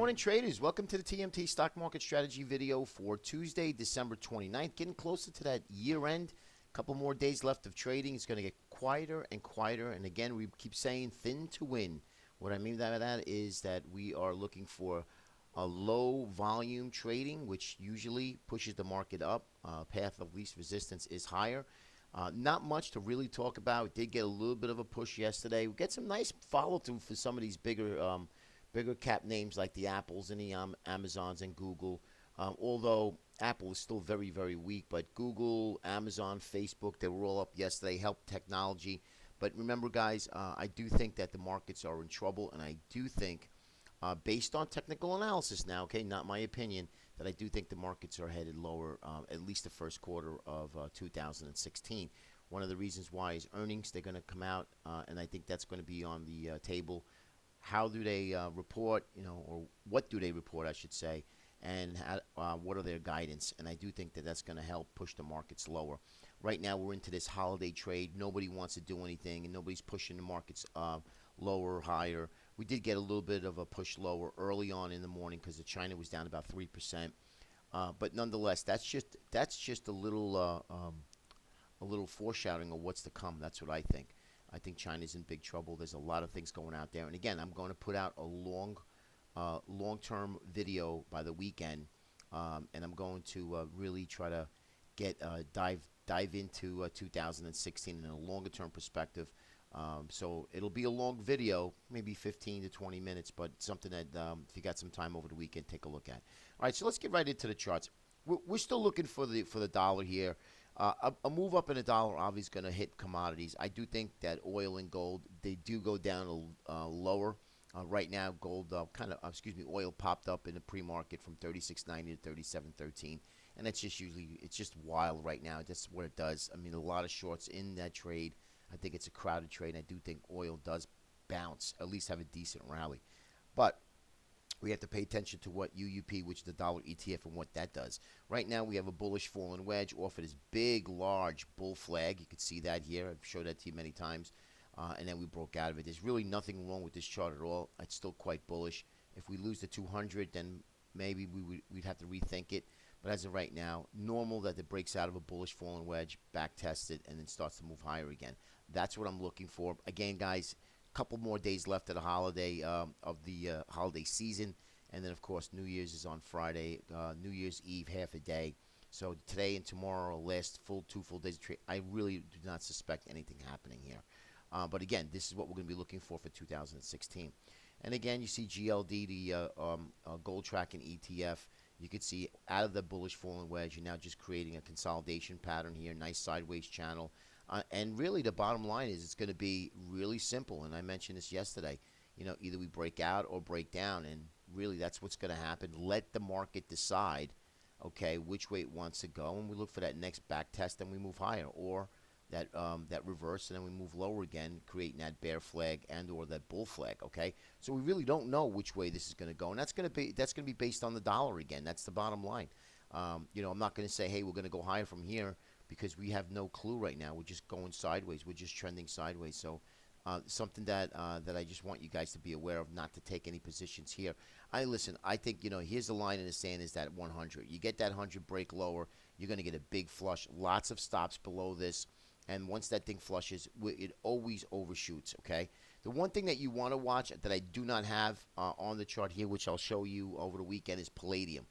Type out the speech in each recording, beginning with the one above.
morning, traders. Welcome to the TMT Stock Market Strategy video for Tuesday, December 29th. Getting closer to that year end. A couple more days left of trading. It's going to get quieter and quieter. And again, we keep saying thin to win. What I mean by that is that we are looking for a low volume trading, which usually pushes the market up. Path of least resistance is higher. Not much to really talk about. We did get a little bit of a push yesterday. We get some nice follow through for some of these bigger cap names like the Apples and the Amazons and Google. Although Apple is still very, very weak, but Google, Amazon, Facebook, they were all up yesterday. Helped technology. But remember, guys, I do think that the markets are in trouble, and I do think, based on technical analysis now, okay, not my opinion, that I do think the markets are headed lower, at least the first quarter of 2016. One of the reasons why is earnings. They're going to come out, and I think that's going to be on the table. How do they report, or what do they report, I should say, and what are their guidance? And I do think that that's going to help push the markets lower. Right now, we're into this holiday trade. Nobody wants to do anything, and nobody's pushing the markets lower or higher. We did get a little bit of a push lower early on in the morning because China was down about 3%. But nonetheless, that's just a little foreshadowing of what's to come. That's what I think. I think China's in big trouble. There's a lot of things going out there. And again, I'm going to put out a long-term video by the weekend, and I'm going to really try to get dive into 2016 in a longer-term perspective. So it'll be a long video, maybe 15 to 20 minutes, but something that if you got some time over the weekend, take a look at. All right, so let's get right into the charts. We're still looking for the dollar here. A move up in the dollar obviously is going to hit commodities. I do think that oil and gold, they do go down lower. Right now, gold oil popped up in the pre-market from 36.90 to 37.13, and that's just it's just wild right now. That's what it does. I mean, a lot of shorts in that trade. I think it's a crowded trade. I do think oil does bounce, at least have a decent rally, but we have to pay attention to what UUP, which is the dollar ETF, and what that does. Right now, we have a bullish fallen wedge off of this big, large bull flag. You can see that here. I've showed that to you many times. And then we broke out of it. There's really nothing wrong with this chart at all. It's still quite bullish. If we lose the 200, then maybe we'd have to rethink it. But as of right now, normal that it breaks out of a bullish fallen wedge, back tested, and then starts to move higher again. That's what I'm looking for. Again, guys, couple more days left of the holiday holiday season, and then of course New Year's is on Friday. New Year's Eve, half a day. So today and tomorrow are last two full days of trade. I really do not suspect anything happening here. But again, this is what we're going to be looking for 2016. And again, you see GLD, the gold tracking ETF. You can see out of the bullish fallen wedge, you're now just creating a consolidation pattern here. Nice sideways channel. And really, the bottom line is it's going to be really simple. And I mentioned this yesterday. Either we break out or break down. And really, that's what's going to happen. Let the market decide, okay, which way it wants to go. And we look for that next back test and we move higher. Or that reverse and then we move lower again, creating that bear flag and or that bull flag, okay? So we really don't know which way this is going to go. And that's going to be based on the dollar again. That's the bottom line. I'm not going to say, hey, we're going to go higher from here, because we have no clue right now. We're just going sideways. We're just trending sideways. So something that I just want you guys to be aware of, not to take any positions here. I think, here's the line in the sand is that 100. You get that 100 break lower, you're going to get a big flush. Lots of stops below this. And once that thing flushes, it always overshoots, okay? The one thing that you want to watch that I do not have on the chart here, which I'll show you over the weekend, is palladium.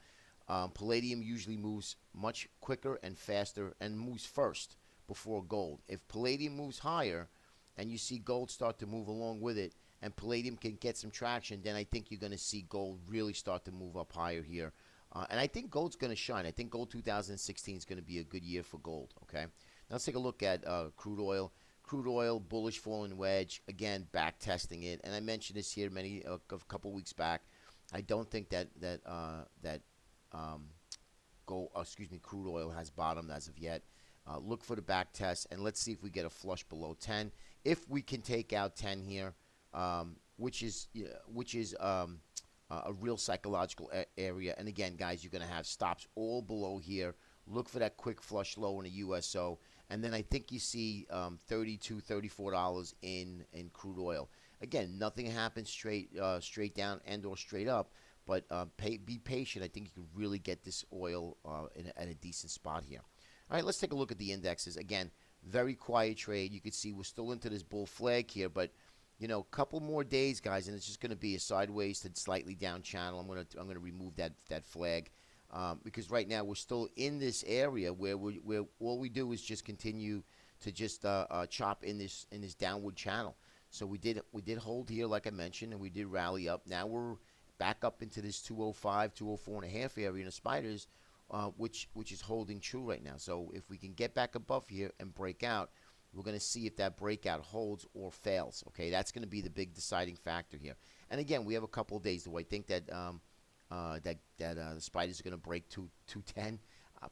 Palladium usually moves much quicker and faster and moves first before gold. If palladium moves higher and you see gold start to move along with it and palladium can get some traction, then I think you're going to see gold really start to move up higher here. And I think gold's going to shine. I think gold 2016 is going to be a good year for gold, okay? Now let's take a look at crude oil. Crude oil, bullish fallen wedge, again, back testing it. And I mentioned this here a couple weeks back. I don't think that crude oil has bottomed as of yet. Look for the back test, and let's see if we get a flush below 10. If we can take out 10 here, which is a real psychological area. And again, guys, you're going to have stops all below here. Look for that quick flush low in the USO. And then I think you see $32, $34 in crude oil. Again, nothing happens straight down and or straight up. But be patient. I think you can really get this oil at a decent spot here. All right, let's take a look at the indexes. Again, very quiet trade. You can see we're still into this bull flag here, but a couple more days, guys, and it's just going to be a sideways to slightly down channel. I'm gonna remove that flag because right now we're still in this area where all we do is just continue to just chop in this downward channel. So we did hold here, like I mentioned, and we did rally up. Now we're back up into this 205, 204 and a half area in the spiders, which is holding true right now. So if we can get back above here and break out, we're going to see if that breakout holds or fails. Okay, that's going to be the big deciding factor here. And again, we have a couple of days. Do I think that the spiders are going to break 210?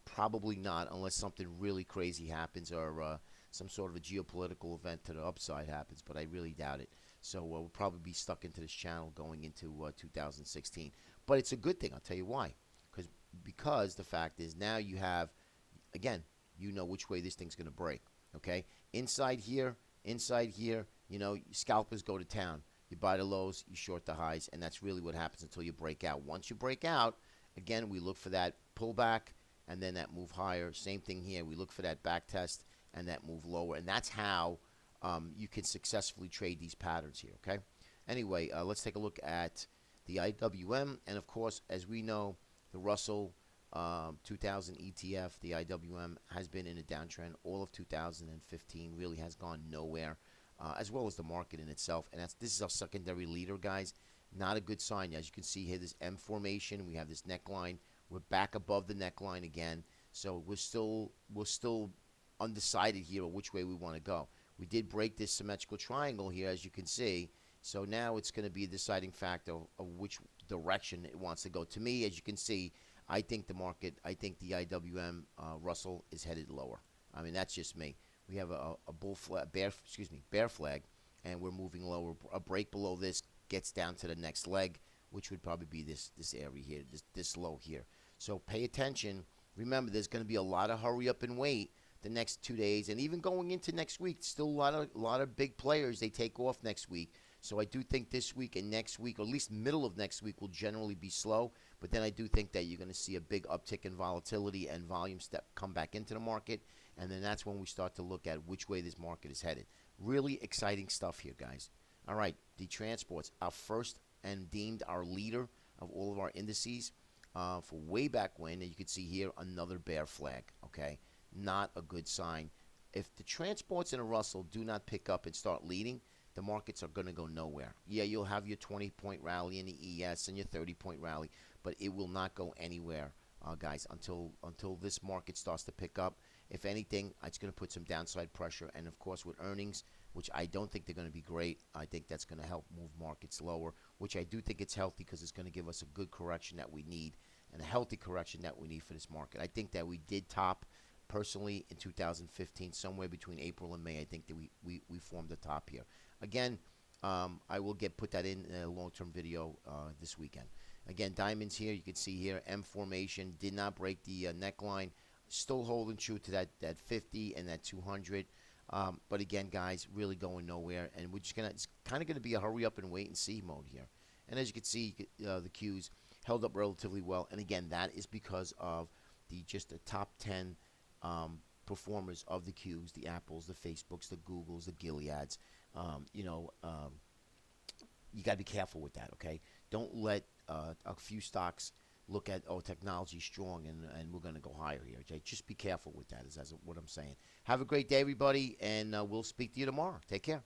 Probably not, unless something really crazy happens or some sort of a geopolitical event to the upside happens. But I really doubt it. So we'll probably be stuck into this channel going into 2016. But it's a good thing. I'll tell you why. Because the fact is now you have, again, which way this thing's going to break. Okay, inside here, scalpers go to town. You buy the lows, you short the highs, and that's really what happens until you break out. Once you break out, again, we look for that pullback and then that move higher. Same thing here. We look for that back test and that move lower, and that's how you can successfully trade these patterns here. Okay. Anyway, let's take a look at the IWM, and of course, as we know, the Russell 2000 ETF, the IWM, has been in a downtrend. All of 2015 really has gone nowhere, as well as the market in itself. And this is our secondary leader, guys. Not a good sign. As you can see here, this M formation. We have this neckline. We're back above the neckline again. So we're still undecided here on which way we want to go. We did break this symmetrical triangle here, as you can see. So now it's going to be a deciding factor of which direction it wants to go. To me, as you can see, I think the IWM Russell is headed lower. I mean, that's just me. We have a bear flag, and we're moving lower. A break below this gets down to the next leg, which would probably be this area here, this low here. So pay attention. Remember, there's going to be a lot of hurry up and wait the next 2 days, and even going into next week. Still a lot of big players. They take off next week. So I do think this week and next week, or at least middle of next week, will generally be slow. But then I do think that you're going to see a big uptick in volatility and volume come back into the market. And then that's when we start to look at which way this market is headed. Really exciting stuff here, guys. All right, the transports, our first and deemed our leader of all of our indices for way back when. And you can see here another bear flag, okay? Not a good sign. If the transports in a Russell do not pick up and start leading, the markets are going to go nowhere. Yeah, you'll have your 20-point rally in the ES and your 30-point rally, but it will not go anywhere, guys, until this market starts to pick up. If anything, it's going to put some downside pressure. And, of course, with earnings, which I don't think they're going to be great, I think that's going to help move markets lower, which I do think it's healthy because it's going to give us a good correction that we need and a healthy correction that we need for this market. I think that we did top, personally, in 2015, somewhere between April and May. I think that we formed the top here. Again, I will put that in a long-term video this weekend. Again, diamonds here. You can see here, M formation. Did not break the neckline. Still holding true to that 50 and that 200. But again, guys, really going nowhere. And it's kind of going to be a hurry up and wait and see mode here. And as you can see, the Qs held up relatively well. And again, that is because of the top 10 performers of the Qs, the Apples, the Facebooks, the Googles, the Gileads. You got to be careful with that, okay? Don't let a few stocks look at, technology's strong and we're going to go higher here, okay? Just be careful with that is what I'm saying. Have a great day, everybody, and we'll speak to you tomorrow. Take care.